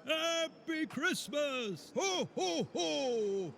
Happy Christmas! Ho, ho, ho!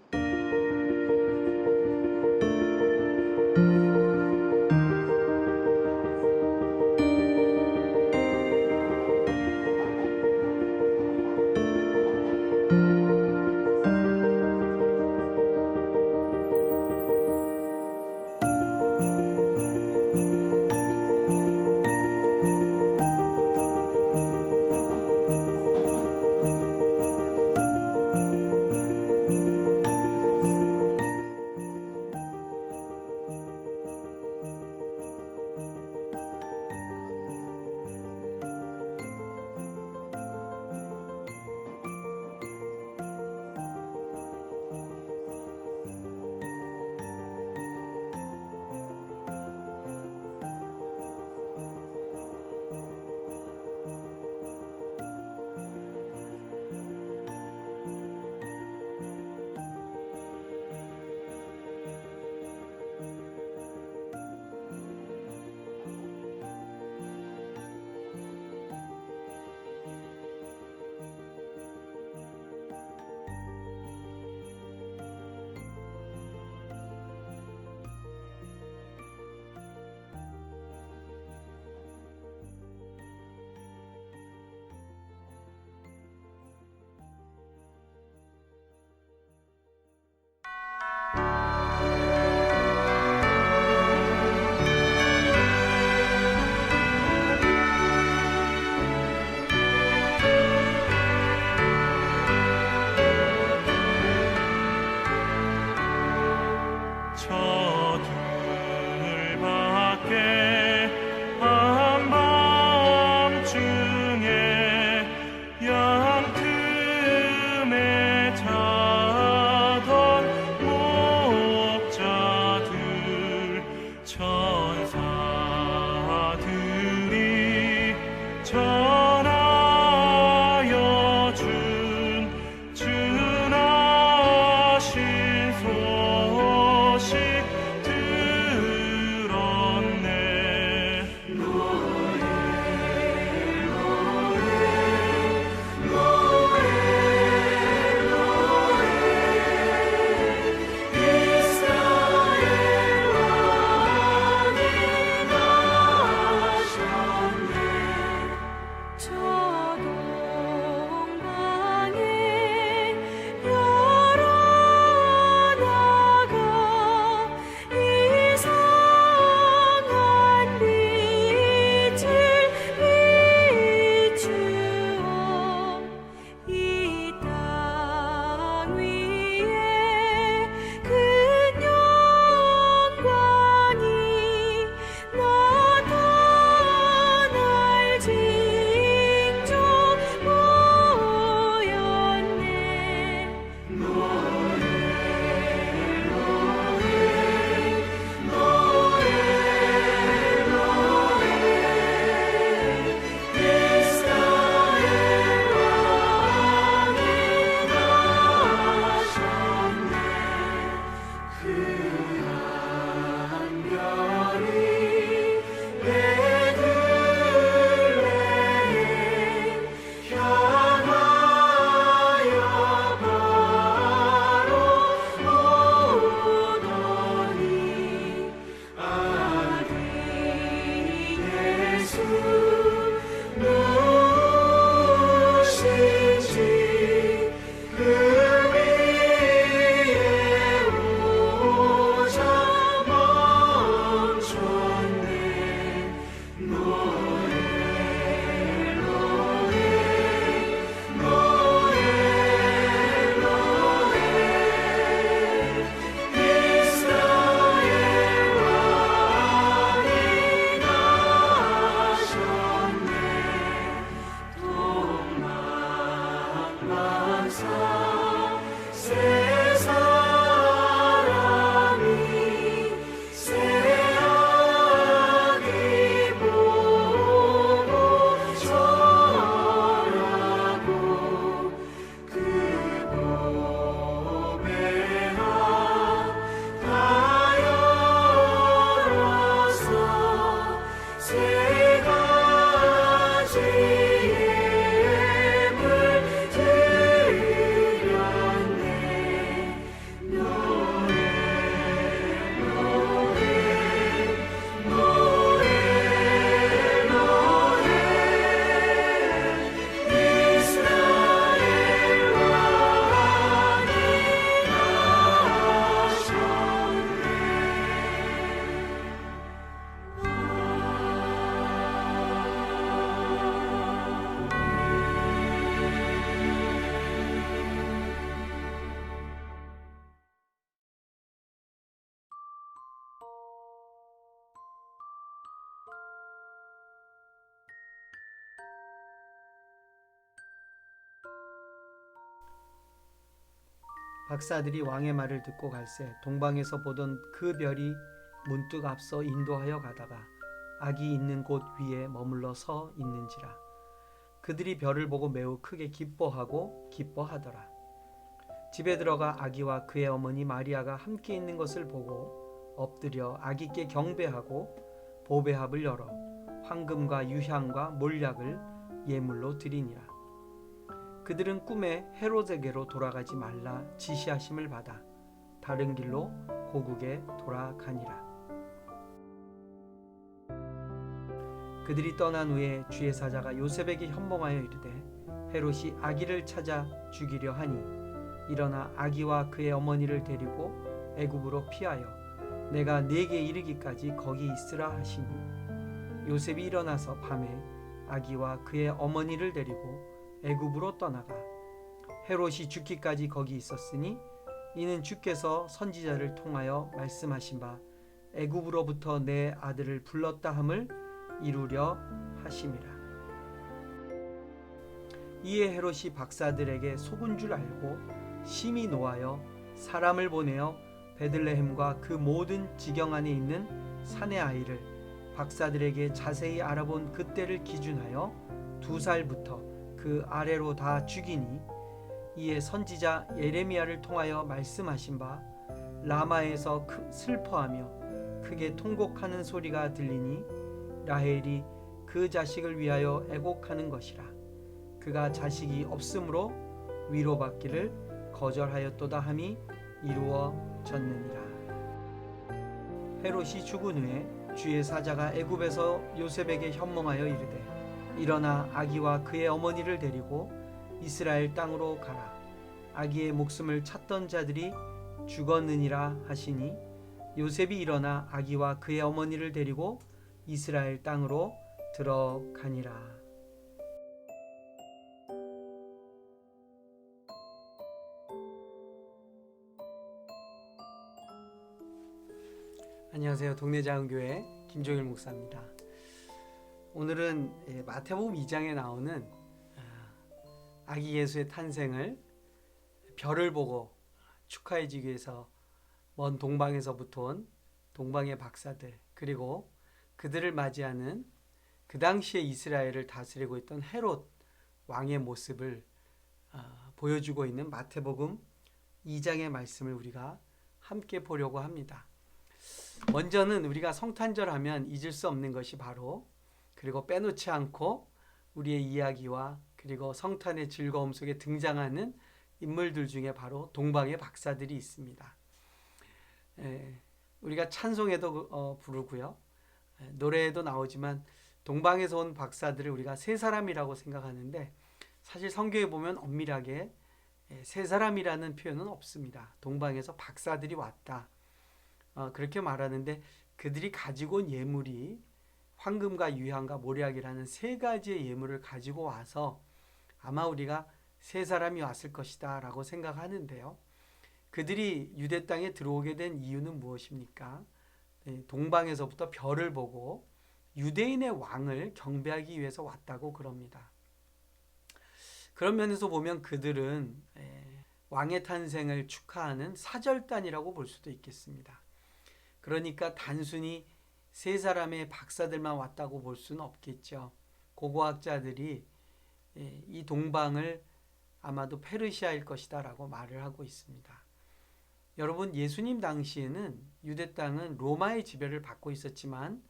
박사들이 왕의 말을 듣고 갈새 동방에서 보던 그 별이 문득 앞서 인도하여 가다가 아기 있는 곳 위에 머물러 서 있는지라. 그들이 별을 보고 매우 크게 기뻐하고 기뻐하더라. 집에 들어가 아기와 그의 어머니 마리아가 함께 있는 것을 보고 엎드려 아기께 경배하고 보배합을 열어 황금과 유향과 몰약을 예물로 드리니라. 그들은 꿈에 헤롯에게로 돌아가지 말라 지시하심을 받아 다른 길로 고국에 돌아가니라. 그들이 떠난 후에 주의 사자가 요셉에게 현몽하여 이르되 헤롯이 아기를 찾아 죽이려 하니 일어나 아기와 그의 어머니를 데리고 애굽으로 피하여 내가 네게 이르기까지 거기 있으라 하시니 요셉이 일어나서 밤에 아기와 그의 어머니를 데리고 애굽으로 떠나가 헤롯이 죽기까지 거기 있었으니 이는 주께서 선지자를 통하여 말씀하신 바 애굽으로부터 내 아들을 불렀다 함을 이루려 하심이라. 이에 헤롯이 박사들에게 속은 줄 알고 심히 노하여 사람을 보내어 베들레헴과 그 모든 지경 안에 있는 산의 아이를 박사들에게 자세히 알아본 그때를 기준하여 2살부터 그 아래로 다 죽이니 이에 선지자 예레미야를 통하여 말씀하신 바 라마에서 슬퍼하며 크게 통곡하는 소리가 들리니 라헬이 그 자식을 위하여 애곡하는 것이라. 그가 자식이 없으므로 위로받기를 거절하였도다 함이 이루어졌느니라. 헤롯이 죽은 후에 주의 사자가 애굽에서 요셉에게 현몽하여 이르되 일어나 아기와 그의 어머니를 데리고 이스라엘 땅으로 가라. 아기의 목숨을 찾던 자들이 죽었느니라 하시니 요셉이 일어나 아기와 그의 어머니를 데리고 이스라엘 땅으로 들어가니라. 안녕하세요. 동네자은교회 김종일 목사입니다. 오늘은 마태복음 2장에 나오는 아기 예수의 탄생을 별을 보고 축하해주기 위해서 먼 동방에서부터 온 동방의 박사들, 그리고 그들을 맞이하는 그 당시에 이스라엘을 다스리고 있던 헤롯 왕의 모습을 보여주고 있는 마태복음 2장의 말씀을 우리가 함께 보려고 합니다. 먼저는 우리가 성탄절 하면 잊을 수 없는 것이 바로, 그리고 빼놓지 않고 우리의 이야기와 그리고 성탄의 즐거움 속에 등장하는 인물들 중에 바로 동방의 박사들이 있습니다. 우리가 찬송에도 부르고요, 노래에도 나오지만 동방에서 온 박사들을 우리가 세 사람이라고 생각하는데 사실 성경에 보면 엄밀하게 세 사람이라는 표현은 없습니다. 동방에서 박사들이 왔다, 그렇게 말하는데 그들이 가지고 온 예물이 황금과 유향과 모략이라는 세 가지의 예물을 가지고 와서 아마 우리가 세 사람이 왔을 것이다 라고 생각하는데요. 그들이 유대 땅에 들어오게 된 이유는 무엇입니까? 동방에서부터 별을 보고 유대인의 왕을 경배하기 위해서 왔다고 그럽니다. 그런 면에서 보면 그들은 왕의 탄생을 축하하는 사절단이라고 볼 수도 있겠습니다. 그러니까 단순히 세 사람의 박사들만 왔다고 볼 수는 없겠죠. 고고학자들이 이 동방을 아마도 페르시아일 것이다 라고 말을 하고 있습니다. 여러분, 예수님 당시에는 유대 땅은 로마의 지배를 받고 있었지만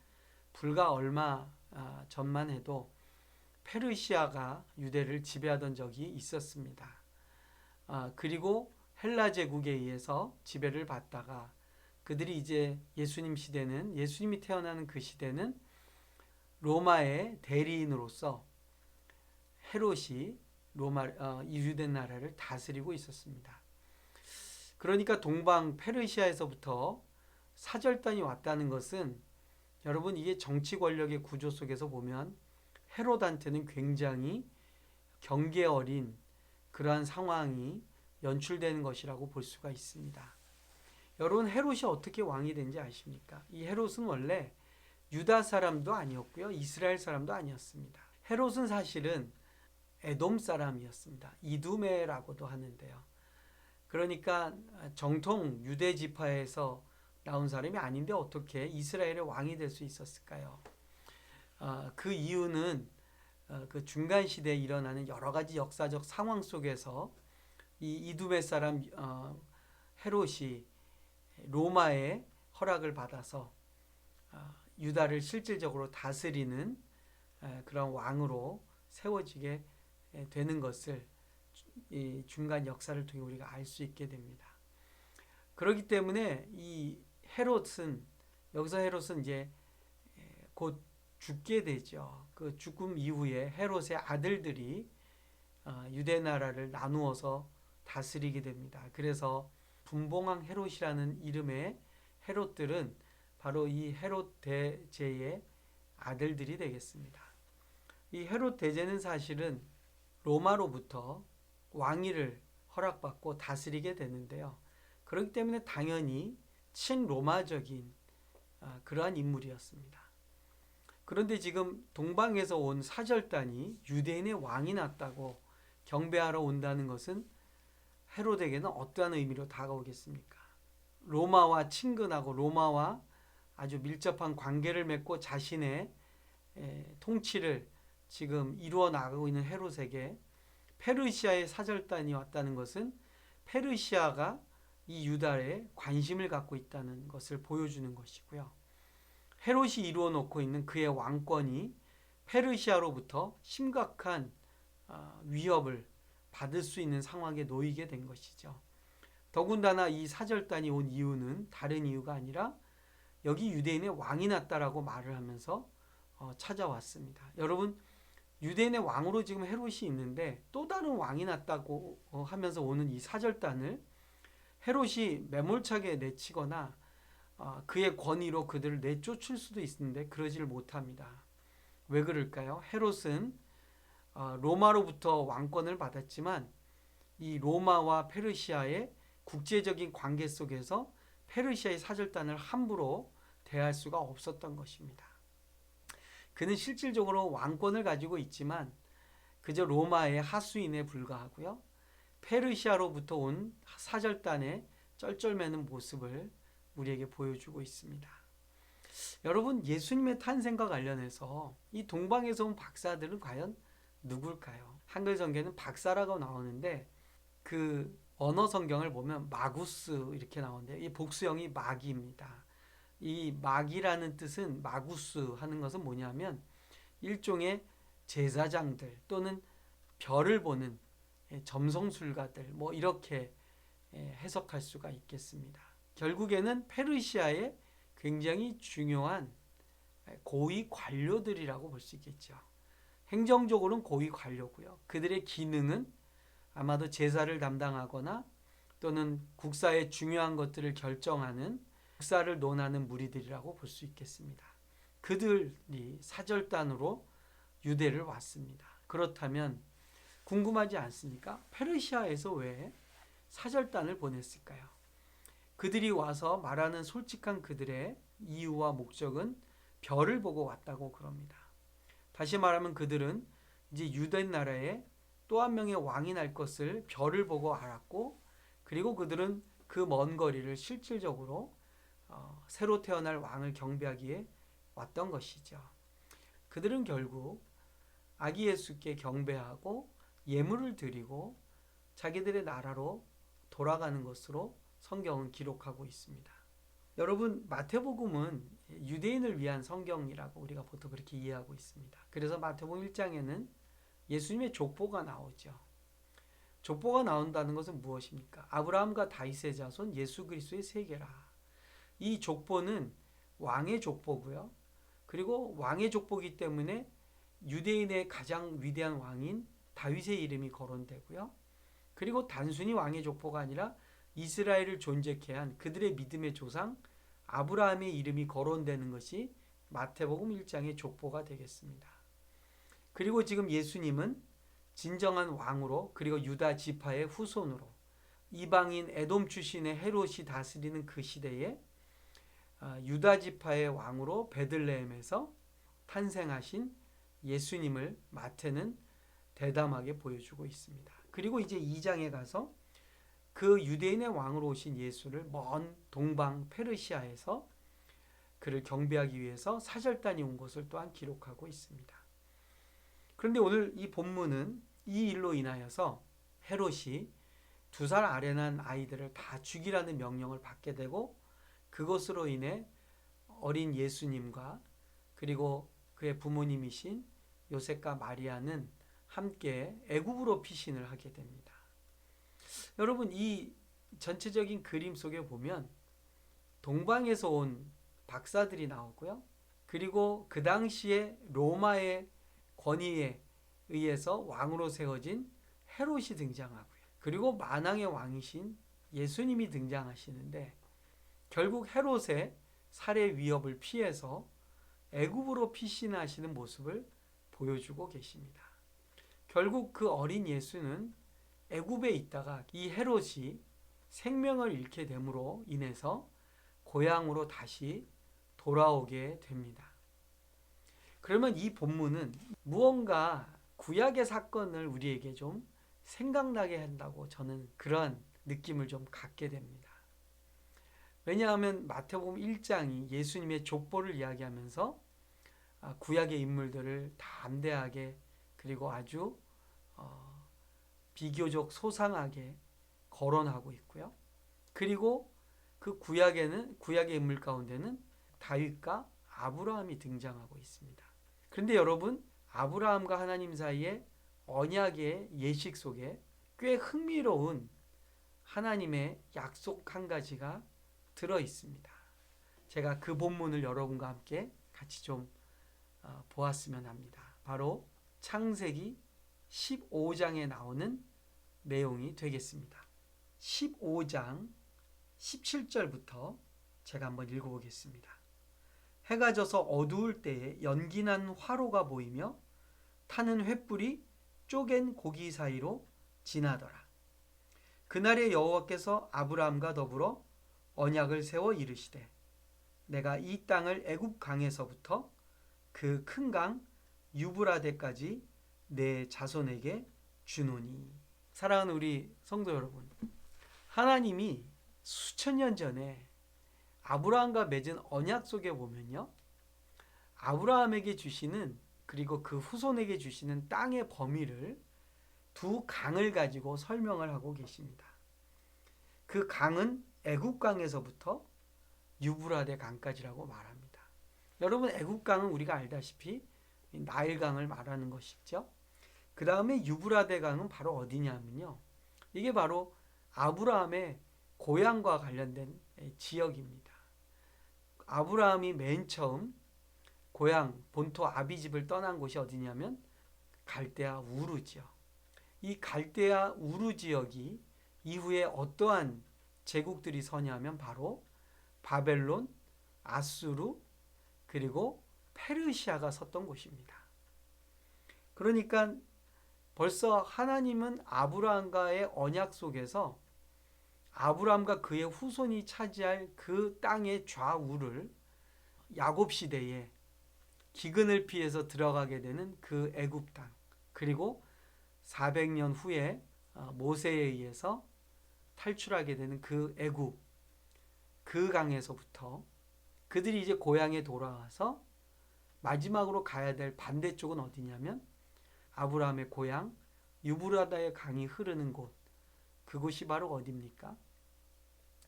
불과 얼마 전만 해도 페르시아가 유대를 지배하던 적이 있었습니다. 그리고 헬라 제국에 의해서 지배를 받다가 그들이 이제 예수님 시대는, 예수님이 태어나는 그 시대는 로마의 대리인으로서 헤롯이 유대 나라를 다스리고 있었습니다. 그러니까 동방 페르시아에서부터 사절단이 왔다는 것은, 여러분, 이게 정치 권력의 구조 속에서 보면 헤롯한테는 굉장히 경계 어린 그러한 상황이 연출되는 것이라고 볼 수가 있습니다. 여러분, 헤롯이 어떻게 왕이 된지 아십니까? 이 헤롯은 원래 유다 사람도 아니었고요, 이스라엘 사람도 아니었습니다. 헤롯은 사실은 에돔 사람이었습니다. 이두메라고도 하는데요. 그러니까 정통 유대 지파에서 나온 사람이 아닌데 어떻게 이스라엘의 왕이 될 수 있었을까요? 그 이유는 그 중간 시대에 일어나는 여러 가지 역사적 상황 속에서 이 이두메 사람 헤롯이 로마의 허락을 받아서 유다를 실질적으로 다스리는 그런 왕으로 세워지게 되는 것을 이 중간 역사를 통해 우리가 알 수 있게 됩니다. 그렇기 때문에 이 헤롯은 여기서 헤롯은 이제 곧 죽게 되죠. 그 죽음 이후에 헤롯의 아들들이 유대 나라를 나누어서 다스리게 됩니다. 그래서 분봉왕 헤롯이라는 이름의 헤롯들은 바로 이 헤롯 대제의 아들들이 되겠습니다. 이 헤롯 대제는 사실은 로마로부터 왕위를 허락받고 다스리게 되는데요. 그렇기 때문에 당연히 친로마적인 그러한 인물이었습니다. 그런데 지금 동방에서 온 사절단이 유대인의 왕이 났다고 경배하러 온다는 것은 헤롯에게는 어떠한 의미로 다가오겠습니까? 로마와 친근하고 로마와 아주 밀접한 관계를 맺고 자신의 통치를 지금 이루어 나가고 있는 헤롯에게 페르시아의 사절단이 왔다는 것은 페르시아가 이 유다에 관심을 갖고 있다는 것을 보여주는 것이고요. 헤롯이 이루어 놓고 있는 그의 왕권이 페르시아로부터 심각한 위협을 받을 수 있는 상황에 놓이게 된 것이죠. 더군다나 이 사절단이 온 이유는 다른 이유가 아니라 여기 유대인의 왕이 났다라고 말을 하면서 찾아왔습니다. 여러분, 유대인의 왕으로 지금 헤롯이 있는데 또 다른 왕이 났다고 하면서 오는 이 사절단을 헤롯이 매몰차게 내치거나 그의 권위로 그들을 내쫓을 수도 있는데 그러지를 못합니다. 왜 그럴까요? 헤롯은 로마로부터 왕권을 받았지만 이 로마와 페르시아의 국제적인 관계 속에서 페르시아의 사절단을 함부로 대할 수가 없었던 것입니다. 그는 실질적으로 왕권을 가지고 있지만 그저 로마의 하수인에 불과하고요. 페르시아로부터 온 사절단의 쩔쩔매는 모습을 우리에게 보여주고 있습니다. 여러분, 예수님의 탄생과 관련해서 이 동방에서 온 박사들은 과연 누굴까요? 한글 성경에는 박사라고 나오는데 그 언어 성경을 보면 마구스 이렇게 나오는데 이 복수형이 마기입니다. 이 마기라는 뜻은 마구스 하는 것은 뭐냐면 일종의 제사장들 또는 별을 보는 점성술가들 뭐 이렇게 해석할 수가 있겠습니다. 결국에는 페르시아의 굉장히 중요한 고위 관료들이라고 볼 수 있겠죠. 행정적으로는 고위 관료고요. 그들의 기능은 아마도 제사를 담당하거나 또는 국사의 중요한 것들을 결정하는 국사를 논하는 무리들이라고 볼 수 있겠습니다. 그들이 사절단으로 유대를 왔습니다. 그렇다면 궁금하지 않습니까? 페르시아에서 왜 사절단을 보냈을까요? 그들이 와서 말하는 솔직한 그들의 이유와 목적은 별을 보고 왔다고 그럽니다. 다시 말하면 그들은 이제 유대 나라에 또 한 명의 왕이 날 것을 별을 보고 알았고 그리고 그들은 그 먼 거리를 실질적으로 새로 태어날 왕을 경배하기에 왔던 것이죠. 그들은 결국 아기 예수께 경배하고 예물을 드리고 자기들의 나라로 돌아가는 것으로 성경은 기록하고 있습니다. 여러분, 마태복음은 유대인을 위한 성경이라고 우리가 보통 그렇게 이해하고 있습니다. 그래서 마태복음 1장에는 예수님의 족보가 나오죠. 족보가 나온다는 것은 무엇입니까? 아브라함과 다윗의 자손 예수 그리스도의 세계라. 이 족보는 왕의 족보고요. 그리고 왕의 족보이기 때문에 유대인의 가장 위대한 왕인 다윗의 이름이 거론되고요. 그리고 단순히 왕의 족보가 아니라 이스라엘을 존재케 한 그들의 믿음의 조상 아브라함의 이름이 거론되는 것이 마태복음 1장의 족보가 되겠습니다. 그리고 지금 예수님은 진정한 왕으로 그리고 유다 지파의 후손으로 이방인 에돔 출신의 헤롯이 다스리는 그 시대에 유다 지파의 왕으로 베들레헴에서 탄생하신 예수님을 마태는 대담하게 보여주고 있습니다. 그리고 이제 2장에 가서 그 유대인의 왕으로 오신 예수를 먼 동방 페르시아에서 그를 경배하기 위해서 사절단이 온 것을 또한 기록하고 있습니다. 그런데 오늘 이 본문은 이 일로 인하여서 헤롯이 2살 아래 난 아이들을 다 죽이라는 명령을 받게 되고 그것으로 인해 어린 예수님과 그리고 그의 부모님이신 요셉과 마리아는 함께 애굽으로 피신을 하게 됩니다. 여러분, 이 전체적인 그림 속에 보면 동방에서 온 박사들이 나오고요. 그리고 그 당시에 로마의 권위에 의해서 왕으로 세워진 헤롯이 등장하고요. 그리고 만왕의 왕이신 예수님이 등장하시는데 결국 헤롯의 살해 위협을 피해서 애굽으로 피신하시는 모습을 보여주고 계십니다. 결국 그 어린 예수는 애굽에 있다가 이 헤롯이 생명을 잃게 됨으로 인해서 고향으로 다시 돌아오게 됩니다. 그러면 이 본문은 무언가 구약의 사건을 우리에게 좀 생각나게 한다고 저는 그런 느낌을 좀 갖게 됩니다. 왜냐하면 마태복음 1장이 예수님의 족보를 이야기하면서 구약의 인물들을 담대하게 그리고 아주 비교적 소상하게 거론하고 있고요. 그리고 그 구약의 인물 가운데는 다윗과 아브라함이 등장하고 있습니다. 그런데 여러분, 아브라함과 하나님 사이의 언약의 예식 속에 꽤 흥미로운 하나님의 약속 한 가지가 들어 있습니다. 제가 그 본문을 여러분과 함께 같이 좀 보았으면 합니다. 바로 창세기 15장에 나오는 내용이 되겠습니다. 15장 17절부터 제가 한번 읽어보겠습니다. 해가 져서 어두울 때에 연기난 화로가 보이며 타는 횃불이 쪼갠 고기 사이로 지나더라. 그날에 여호와께서 아브라함과 더불어 언약을 세워 이르시되 내가 이 땅을 애굽 강에서부터 그 큰 강 유브라데까지 내 자손에게 주노니. 사랑하는 우리 성도 여러분, 하나님이 수천 년 전에 아브라함과 맺은 언약 속에 보면요, 아브라함에게 주시는 그리고 그 후손에게 주시는 땅의 범위를 두 강을 가지고 설명을 하고 계십니다. 그 강은 애굽강에서부터 유브라데 강까지라고 말합니다. 여러분, 애굽강은 우리가 알다시피 나일강을 말하는 것이죠. 그 다음에 유브라데 강은 바로 어디냐면요, 이게 바로 아브라함의 고향과 관련된 지역입니다. 아브라함이 맨 처음 고향 본토 아비집을 떠난 곳이 어디냐면 갈대아 우르지요. 이 갈대아 우르 지역이 이후에 어떠한 제국들이 서냐면 바로 바벨론, 아수르, 그리고 페르시아가 섰던 곳입니다. 그러니까 벌써 하나님은 아브라함과의 언약 속에서 아브라함과 그의 후손이 차지할 그 땅의 좌우를 야곱 시대에 기근을 피해서 들어가게 되는 그 애굽 땅, 그리고 400년 후에 모세에 의해서 탈출하게 되는 그 애굽, 그 강에서부터 그들이 이제 고향에 돌아와서 마지막으로 가야 될 반대쪽은 어디냐면 아브라함의 고향 유브라다의 강이 흐르는 곳, 그곳이 바로 어디입니까?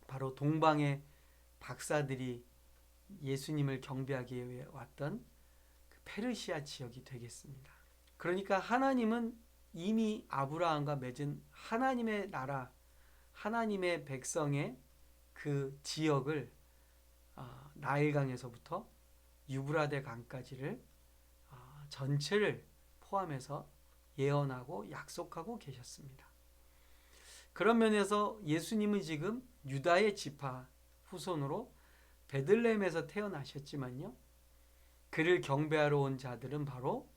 바로 동방의 박사들이 예수님을 경배하기 위해 왔던 그 페르시아 지역이 되겠습니다. 그러니까 하나님은 이미 아브라함과 맺은 하나님의 나라, 하나님의 백성의 그 지역을 나일강에서부터 유브라데 강까지를 전체를 포함해서 예언하고 약속하고 계셨습니다. 그런 면에서 예수님은 지금 유다의 지파 후손으로 베들레헴에서 태어나셨지만요, 그를 경배하러 온 자들은 바로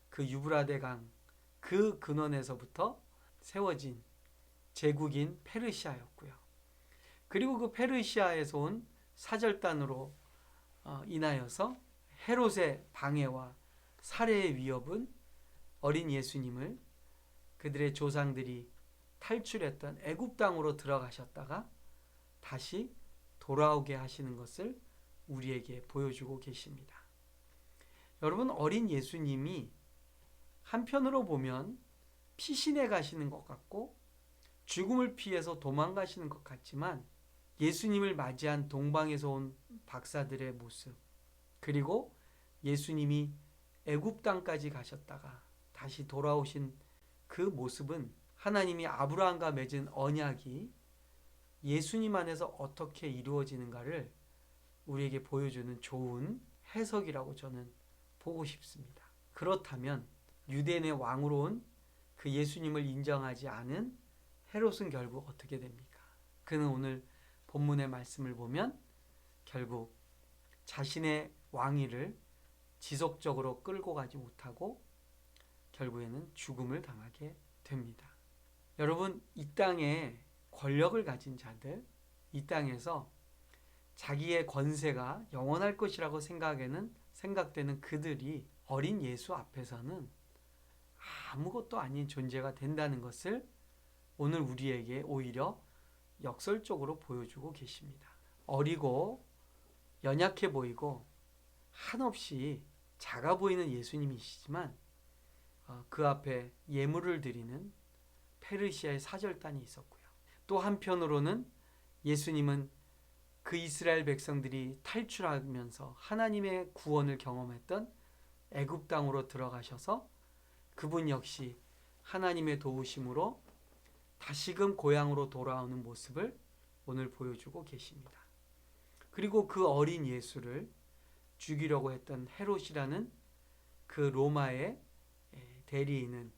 그 유브라데 강 그 근원에서부터 세워진 제국인 페르시아였고요. 그리고 그 페르시아에서 온 사절단으로 인하여서 헤롯의 방해와 살해의 위협은 어린 예수님을 그들의 조상들이 탈출했던 애굽 땅으로 들어가셨다가 다시 돌아오게 하시는 것을 우리에게 보여주고 계십니다. 여러분, 어린 예수님이 한편으로 보면 피신해 가시는 것 같고 죽음을 피해서 도망가시는 것 같지만 예수님을 맞이한 동방에서 온 박사들의 모습, 그리고 예수님이 애굽 땅까지 가셨다가 다시 돌아오신 그 모습은 하나님이 아브라함과 맺은 언약이 예수님 안에서 어떻게 이루어지는가를 우리에게 보여주는 좋은 해석이라고 저는 보고 싶습니다. 그렇다면 유대인의 왕으로 온 그 예수님을 인정하지 않은 헤롯은 결국 어떻게 됩니까? 그는 오늘 본문의 말씀을 보면 결국 자신의 왕위를 지속적으로 끌고 가지 못하고 결국에는 죽음을 당하게 됩니다. 여러분, 이 땅에 권력을 가진 자들, 이 땅에서 자기의 권세가 영원할 것이라고 생각되는 그들이 어린 예수 앞에서는 아무것도 아닌 존재가 된다는 것을 오늘 우리에게 오히려 역설적으로 보여주고 계십니다. 어리고 연약해 보이고 한없이 작아 보이는 예수님이시지만 그 앞에 예물을 드리는 페르시아의 사절단이 있었고요. 또 한편으로는 예수님은 그 이스라엘 백성들이 탈출하면서 하나님의 구원을 경험했던 애굽 땅으로 들어가셔서 그분 역시 하나님의 도우심으로 다시금 고향으로 돌아오는 모습을 오늘 보여주고 계십니다. 그리고 그 어린 예수를 죽이려고 했던 헤롯이라는 그 로마의 대리인은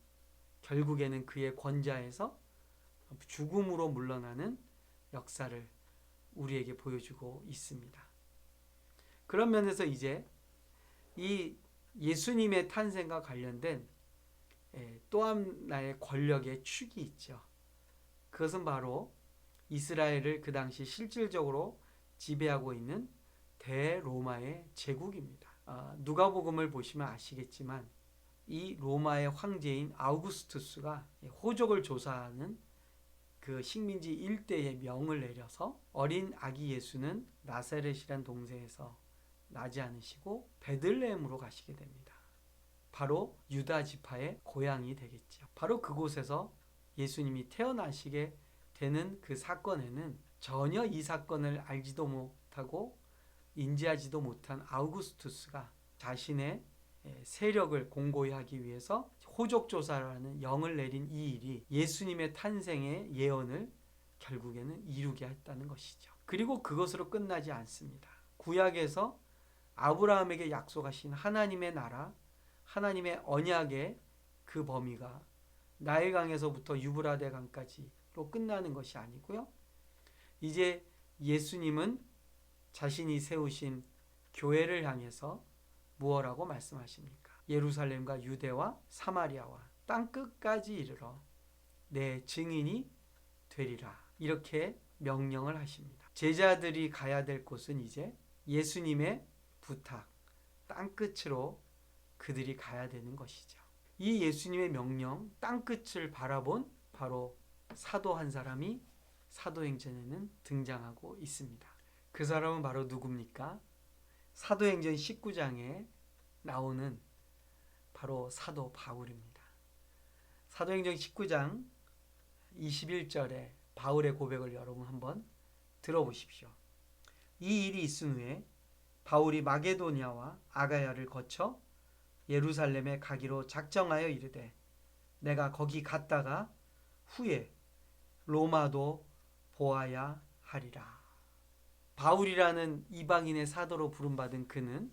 결국에는 그의 권좌에서 죽음으로 물러나는 역사를 우리에게 보여주고 있습니다. 그런 면에서 이제 이 예수님의 탄생과 관련된 또 하나의 권력의 축이 있죠. 그것은 바로 이스라엘을 그 당시 실질적으로 지배하고 있는 대로마의 제국입니다. 누가복음을 보시면 아시겠지만 이 로마의 황제인 아우구스투스가 호족을 조사하는 그 식민지 일대에 명을 내려서 어린 아기 예수는 나사렛이란 동네에서 나지 않으시고 베들레헴으로 가시게 됩니다. 바로 유다 지파의 고향이 되겠죠. 바로 그곳에서 예수님이 태어나시게 되는 그 사건에는 전혀 이 사건을 알지도 못하고 인지하지도 못한 아우구스투스가 자신의 세력을 공고히 하기 위해서 호족조사라는 영을 내린 이 일이 예수님의 탄생의 예언을 결국에는 이루게 했다는 것이죠. 그리고 그것으로 끝나지 않습니다. 구약에서 아브라함에게 약속하신 하나님의 나라, 하나님의 언약의 그 범위가 나일강에서부터 유브라데 강까지로 끝나는 것이 아니고요. 이제 예수님은 자신이 세우신 교회를 향해서 무엇라고 말씀하십니까? 예루살렘과 유대와 사마리아와 땅끝까지 이르러 내 증인이 되리라. 이렇게 명령을 하십니다. 제자들이 가야 될 곳은 이제 예수님의 부탁, 땅끝으로 그들이 가야 되는 것이죠. 이 예수님의 명령, 땅끝을 바라본 바로 사도 한 사람이 사도행전에는 등장하고 있습니다. 그 사람은 바로 누굽니까? 사도행전 19장에 나오는 바로 사도 바울입니다. 사도행전 19장 21절에 바울의 고백을 여러분 한번 들어보십시오. 이 일이 있은 후에 바울이 마게도니아와 아가야를 거쳐 예루살렘에 가기로 작정하여 이르되 내가 거기 갔다가 후에 로마도 보아야 하리라. 바울이라는 이방인의 사도로 부름받은 그는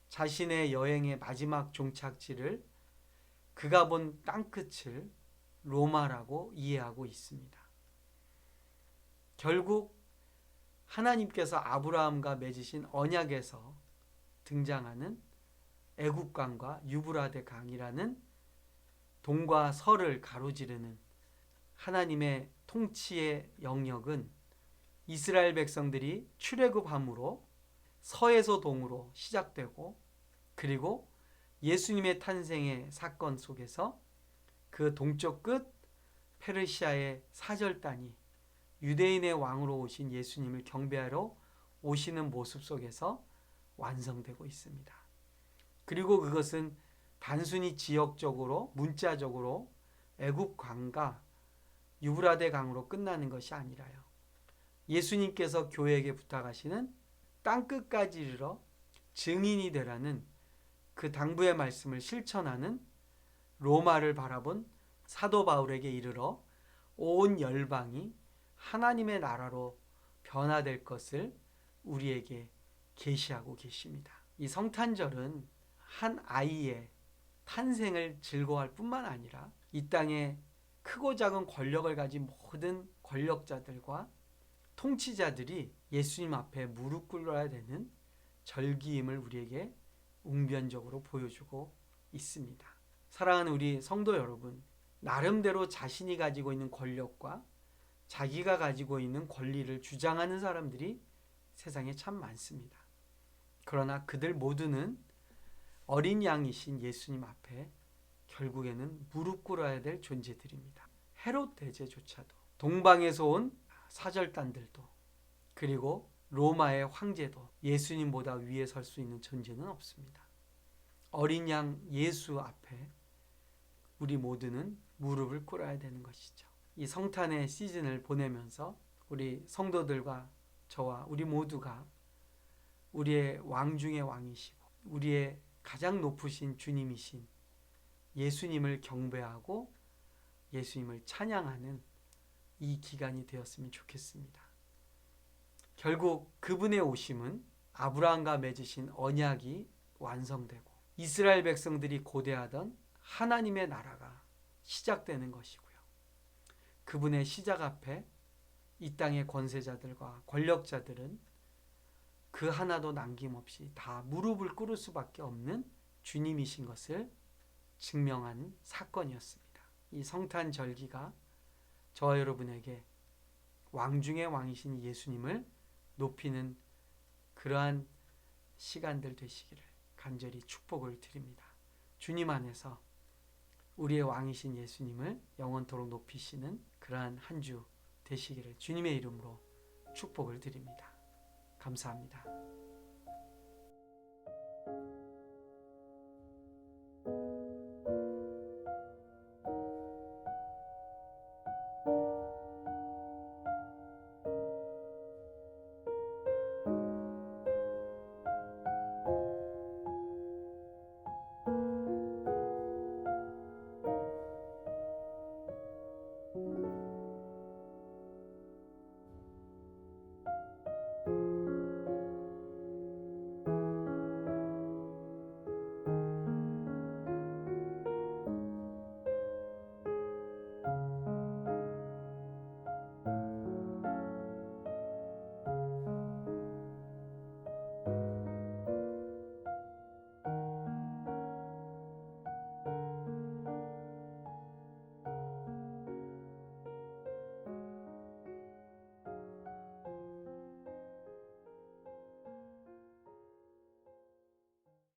자신의 여행의 마지막 종착지를 그가 본 땅끝을 로마라고 이해하고 있습니다. 결국 하나님께서 아브라함과 맺으신 언약에서 등장하는 애굽강과 유브라데 강이라는 동과 서를 가로지르는 하나님의 통치의 영역은 이스라엘 백성들이 출애굽함으로 서에서 동으로 시작되고 그리고 예수님의 탄생의 사건 속에서 그 동쪽 끝 페르시아의 사절단이 유대인의 왕으로 오신 예수님을 경배하러 오시는 모습 속에서 완성되고 있습니다. 그리고 그것은 단순히 지역적으로 문자적으로 애굽 강과 유브라데 강으로 끝나는 것이 아니라요. 예수님께서 교회에게 부탁하시는 땅끝까지 이르러 증인이 되라는 그 당부의 말씀을 실천하는 로마를 바라본 사도 바울에게 이르러 온 열방이 하나님의 나라로 변화될 것을 우리에게 계시하고 계십니다. 이 성탄절은 한 아이의 탄생을 즐거워할 뿐만 아니라 이 땅에 크고 작은 권력을 가진 모든 권력자들과 통치자들이 예수님 앞에 무릎 꿇어야 되는 절기임을 우리에게 웅변적으로 보여주고 있습니다. 사랑하는 우리 성도 여러분, 나름대로 자신이 가지고 있는 권력과 자기가 가지고 있는 권리를 주장하는 사람들이 세상에 참 많습니다. 그러나 그들 모두는 어린 양이신 예수님 앞에 결국에는 무릎 꿇어야 될 존재들입니다. 헤롯 대제조차도, 동방에서 온 사절단들도, 그리고 로마의 황제도 예수님보다 위에 설 수 있는 존재는 없습니다. 어린 양 예수 앞에 우리 모두는 무릎을 꿇어야 되는 것이죠. 이 성탄의 시즌을 보내면서 우리 성도들과 저와 우리 모두가 우리의 왕 중의 왕이시고 우리의 가장 높으신 주님이신 예수님을 경배하고 예수님을 찬양하는 이 기간이 되었으면 좋겠습니다. 결국 그분의 오심은 아브라함과 맺으신 언약이 완성되고 이스라엘 백성들이 고대하던 하나님의 나라가 시작되는 것이고요. 그분의 시작 앞에 이 땅의 권세자들과 권력자들은 그 하나도 남김없이 다 무릎을 꿇을 수밖에 없는 주님이신 것을 증명한 사건이었습니다. 이 성탄 절기가 저와 여러분에게 왕 중의 왕이신 예수님을 높이는 그러한 시간들 되시기를 간절히 축복을 드립니다. 주님 안에서 우리의 왕이신 예수님을 영원토록 높이시는 그러한 한 주 되시기를 주님의 이름으로 축복을 드립니다. 감사합니다.